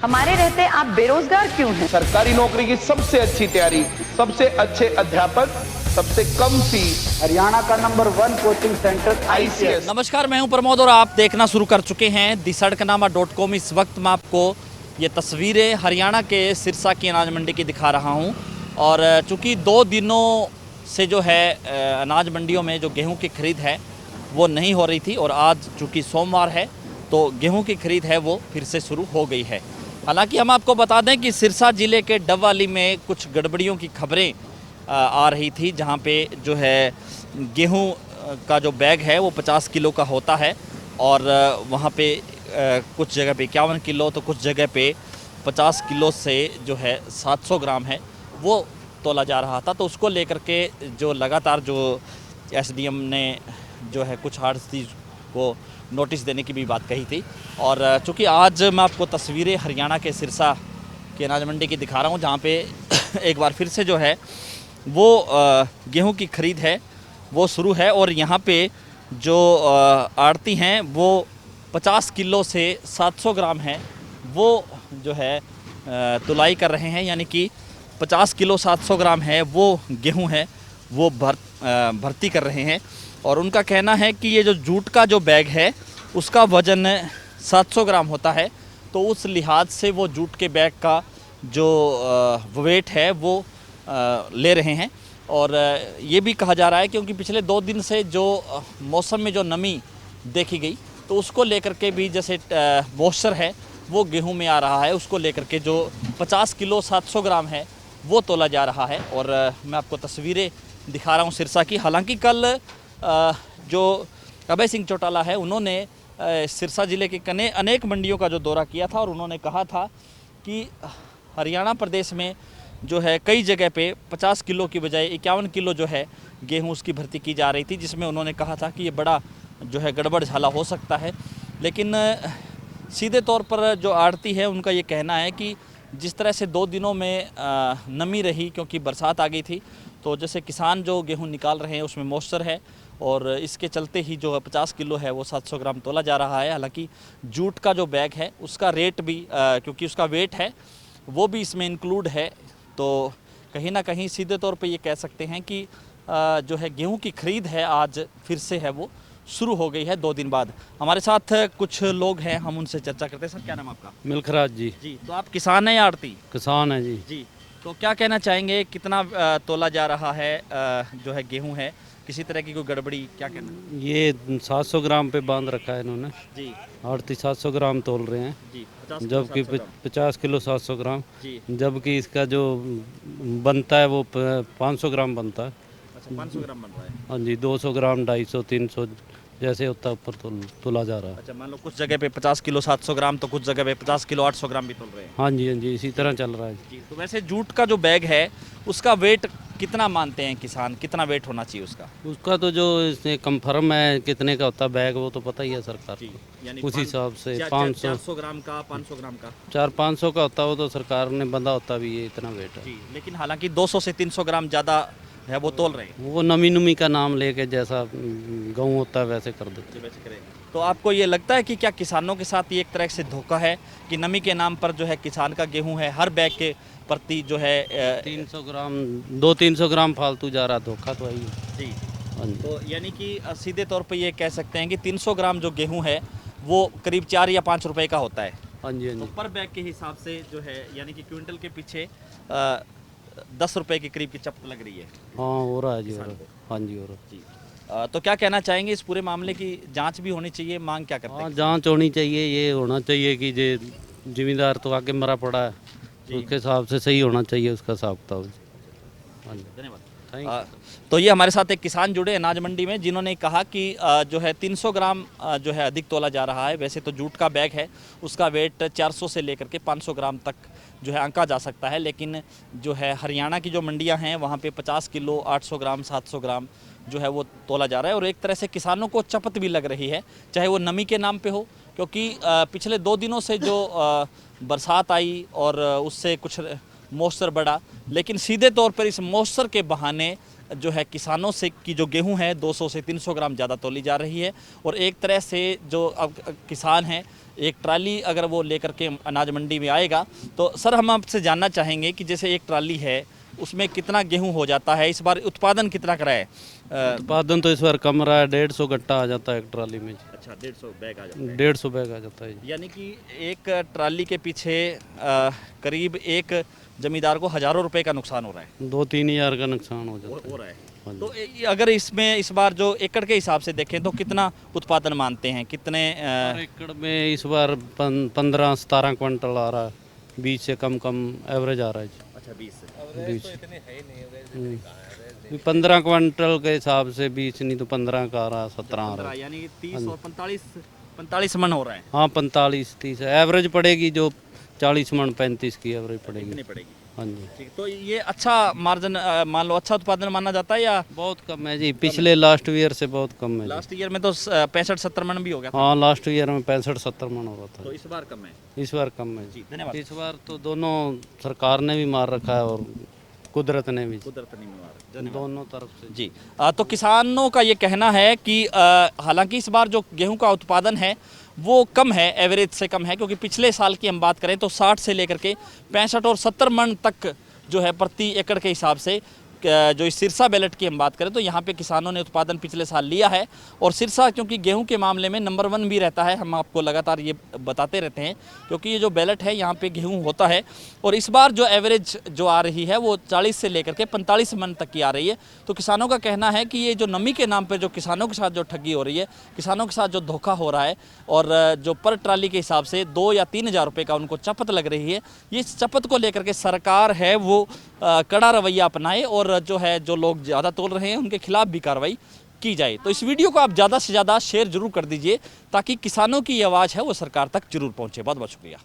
हमारे रहते आप बेरोजगार क्यों हैं? सरकारी नौकरी की सबसे अच्छी तैयारी, सबसे अच्छे अध्यापक, सबसे कम फीस, हरियाणा का नंबर 1 कोचिंग सेंटर ICS। नमस्कार, मैं हूं प्रमोद और आप देखना शुरू कर चुके हैं दिसड़कनामा.com। इस वक्त मैं आपको ये तस्वीरें हरियाणा के सिरसा की अनाज मंडी की दिखा रहा हूं। और चूँकि 2 दिनों से जो है अनाज मंडियों में जो गेहूं की खरीद है वो नहीं हो रही थी, और आज चूँकि सोमवार है तो गेहूं की खरीद है वो फिर से शुरू हो गई है। हालांकि हम आपको बता दें कि सिरसा ज़िले के डबवाली में कुछ गड़बड़ियों की खबरें आ रही थी, जहां पे जो है गेहूं का जो बैग है वो 50 किलो का होता है, और वहां पे कुछ जगह पे 51 किलो तो कुछ जगह पे 50 किलो से जो है 700 ग्राम है वो तोला जा रहा था। तो उसको लेकर के जो लगातार जो SDM ने जो है कुछ आढ़ती को नोटिस देने की भी बात कही थी। और चूँकि आज मैं आपको तस्वीरें हरियाणा के सिरसा की अनाज मंडी की दिखा रहा हूँ, जहाँ पे एक बार फिर से जो है वो गेहूं की खरीद है वो शुरू है। और यहाँ पे जो आड़ती हैं वो 50 किलो से 700 ग्राम है वो जो है तुलाई कर रहे हैं, यानी कि 50 किलो 700 ग्राम है वो गेहूं है वो भर्ती कर रहे हैं। और उनका कहना है कि ये जो जूट का जो बैग है उसका वज़न 700 ग्राम होता है, तो उस लिहाज से वो जूट के बैग का जो वेट है वो ले रहे हैं। और ये भी कहा जा रहा है क्योंकि पिछले 2 दिन से जो मौसम में जो नमी देखी गई तो उसको लेकर के भी जैसे मॉइस्चर है वो गेहूं में आ रहा है, उसको लेकर के जो 50 किलो 700 ग्राम है वो तोला जा रहा है। और मैं आपको तस्वीरें दिखा रहा हूं सिरसा की। हालांकि कल जो अभय सिंह चौटाला है उन्होंने सिरसा ज़िले के अनेक मंडियों का जो दौरा किया था, और उन्होंने कहा था कि हरियाणा प्रदेश में जो है कई जगह पे 50 किलो की बजाय 51 किलो जो है गेहूं उसकी भर्ती की जा रही थी, जिसमें उन्होंने कहा था कि ये बड़ा जो है गड़बड़ झाला हो सकता है। लेकिन सीधे तौर पर जो आड़ती है उनका ये कहना है कि जिस तरह से 2 दिनों में नमी रही, क्योंकि बरसात आ गई थी, तो जैसे किसान जो गेहूं निकाल रहे हैं उसमें मॉइस्चर है, और इसके चलते ही जो 50 किलो है वो 700 ग्राम तोला जा रहा है। हालांकि जूट का जो बैग है उसका रेट भी क्योंकि उसका वेट है वो भी इसमें इंक्लूड है, तो कहीं ना कहीं सीधे तौर पे ये कह सकते हैं कि जो है गेहूं की खरीद है आज फिर से है वो शुरू हो गई है 2 दिन बाद। हमारे साथ कुछ लोग हैं, हम उनसे चर्चा करते हैं। सर, क्या नाम आपका? मिल्खराज जी। जी, तो आप किसान हैं या आड़ती? किसान है जी। जी, तो क्या कहना चाहेंगे, कितना तोला जा रहा है जो है गेहूं है, किसी तरह की कोई गड़बड़ी, क्या कहना? ये 700 ग्राम पे बांध रखा है इन्होंने। जी आड़ती 700 ग्राम तोल रहे हैं, जी, 50 किलो जबकि 700 ग्राम। 50 किलो 700 ग्राम, जी, जबकि इसका जो बनता है वो 500 ग्राम बनता है। अच्छा, 500 ग्राम बन रहा है। हाँ जी, 200 ग्राम 250 300 जैसे होता है ऊपर तोला जा रहा है। अच्छा, मान लो कुछ जगह पे 50 किलो 700 ग्राम तो कुछ जगह पे 50 किलो 800 ग्राम भी तोल रहे हैं। हाँ जी, हाँ जी, इसी तरह चल रहा है। जी, तो वैसे जूट का जो बैग है उसका वेट कितना मानते हैं किसान, कितना वेट होना चाहिए उसका? उसका तो जो इसमें कंफर्म है कितने का होता है बैग वो तो पता ही है सरकार जी, को। यानी उस हिसाब से 500 400 ग्राम का, 500 ग्राम का। 400-500 का होता है वो तो सरकार ने बंधा होता भी ये इतना वेट है। जी, लेकिन हालांकि 200 से 300 ग्राम ज़्यादा है वो तोल रहे हैं। वो नमी का नाम लेके जैसा गेहूँ होता है वैसे कर देते हैं। वैसे करें तो आपको ये लगता है कि क्या किसानों के साथ ये एक तरह से धोखा है कि नमी के नाम पर जो है किसान का गेहूं है हर बैग के प्रति जो है 300 ग्राम 200-300 ग्राम फालतू जा रहा, धोखा तो आई है। जी, हाँ जी। तो यानी कि सीधे तौर पे ये कह सकते हैं कि 300 ग्राम जो गेहूं है वो करीब 4 या 5 रुपए का होता है। हाँ जी, हाँ तो जी। पर बैग के हिसाब से जो है यानी कि क्विंटल के पीछे 10 रुपए के करीब की चपत लग रही है। हाँ हो रहा है जी, हो रहा है। हाँ जी, हो रहा है। जी, तो क्या कहना चाहेंगे, इस पूरे मामले की जांच भी होनी चाहिए, मांग क्या करते हाँ, हैं? जांच होनी चाहिए, ये होना चाहिए कि जे जिम्मेदार तो आगे मरा पड़ा है, उसके हिसाब से सही होना चाहिए उसका हिसाब किताब। हाँ जी, धन्यवाद। Thank you. तो ये हमारे साथ एक किसान जुड़े अनाज मंडी में, जिन्होंने कहा कि जो है 300 ग्राम जो है अधिक तोला जा रहा है। वैसे तो जूट का बैग है उसका वेट 400 से लेकर के 500 ग्राम तक जो है आंका जा सकता है, लेकिन जो है हरियाणा की जो मंडियां हैं वहाँ पे 50 किलो 800 ग्राम 700 ग्राम जो है वो तोला जा रहा है। और एक तरह से किसानों को चपत भी लग रही है, चाहे वो नमी के नाम पे हो, क्योंकि पिछले 2 दिनों से जो बरसात आई और उससे कुछ मॉइस्चर बढ़ा, लेकिन सीधे तौर पर इस मॉइस्चर के बहाने जो है किसानों से की जो गेहूं है 200 से 300 ग्राम ज़्यादा तोली जा रही है। और एक तरह से जो अब किसान हैं एक ट्राली अगर वो लेकर के अनाज मंडी में आएगा। तो सर हम आपसे जानना चाहेंगे कि जैसे एक ट्राली है उसमें कितना गेहूं हो जाता है, इस बार उत्पादन कितना करा है? उत्पादन तो इस बार कम रहा है, 150 गट्टा आ जाता है एक ट्राली में। अच्छा, 150 बैग आ जाता है। 150 बैग आ जाता है जी। यानी कि एक ट्राली के पीछे करीब एक जमींदार को हज़ारों रुपए का नुकसान हो रहा है। 2-3 हज़ार का नुकसान हो जाता हो रहा है। है। तो अगर इसमें इस बार जो एकड़ के हिसाब से देखें तो कितना उत्पादन मानते हैं, कितने हर एकड़ में इस बार 15-17 क्विंटल आ रहा है, 20 से कम एवरेज आ रहा है जी। अच्छा, 20 15 क्विंटल के हिसाब से 20 नहीं तो 15 का आ रहा है, 17 आ रहा है। यानी कि 30 और 45 मन हो रहा है। हाँ 45-30 एवरेज पड़ेगी, जो 40 मन 35 की एवरेज पड़ेगी। पड़ेगी। हाँ जी, ठीक, तो ये अच्छा मार्जिन मान लो, अच्छा उत्पादन माना जाता है या? बहुत कम है जी, पिछले लास्ट ईयर से बहुत कम है जी। लास्ट ईयर में तो 65-70 मन भी हो गया था। हाँ लास्ट ईयर में 65-70 मन हो रहा तो था, इस बार कम है। इस बार कम है जी, धन्यवाद। इस बार तो दोनों सरकार ने भी मार रखा है और कुदरत ने भी, दोनों तरफ से जी। तो किसानों का ये कहना है कि हालांकि इस बार जो गेहूं का उत्पादन है वो कम है, एवरेज से कम है, क्योंकि पिछले साल की हम बात करें तो 60 से लेकर के 65 और 70 मन तक जो है प्रति एकड़ के हिसाब से, जो इस सिरसा बेलेट की हम बात करें तो यहाँ पे किसानों ने उत्पादन पिछले साल लिया है। और सिरसा क्योंकि गेहूं के मामले में नंबर 1 भी रहता है, हम आपको लगातार ये बताते रहते हैं, क्योंकि ये जो बेलेट है यहाँ पे गेहूं होता है। और इस बार जो एवरेज जो आ रही है वो 40 से लेकर के 45 मन तक की आ रही है। तो किसानों का कहना है कि ये जो नमी के नाम पर जो किसानों के साथ जो ठगी हो रही है, किसानों के साथ जो धोखा हो रहा है, और जो पर ट्राली के हिसाब से 2 या 3 हज़ार रुपये का उनको चपत लग रही है, ये चपत को लेकर के सरकार है वो कड़ा रवैया अपनाए और जो है जो लोग ज़्यादा तोल रहे हैं उनके खिलाफ भी कार्रवाई की जाए। तो इस वीडियो को आप ज़्यादा से ज़्यादा शेयर जरूर कर दीजिए ताकि किसानों की आवाज़ है वो सरकार तक जरूर पहुँचे। बहुत बहुत शुक्रिया।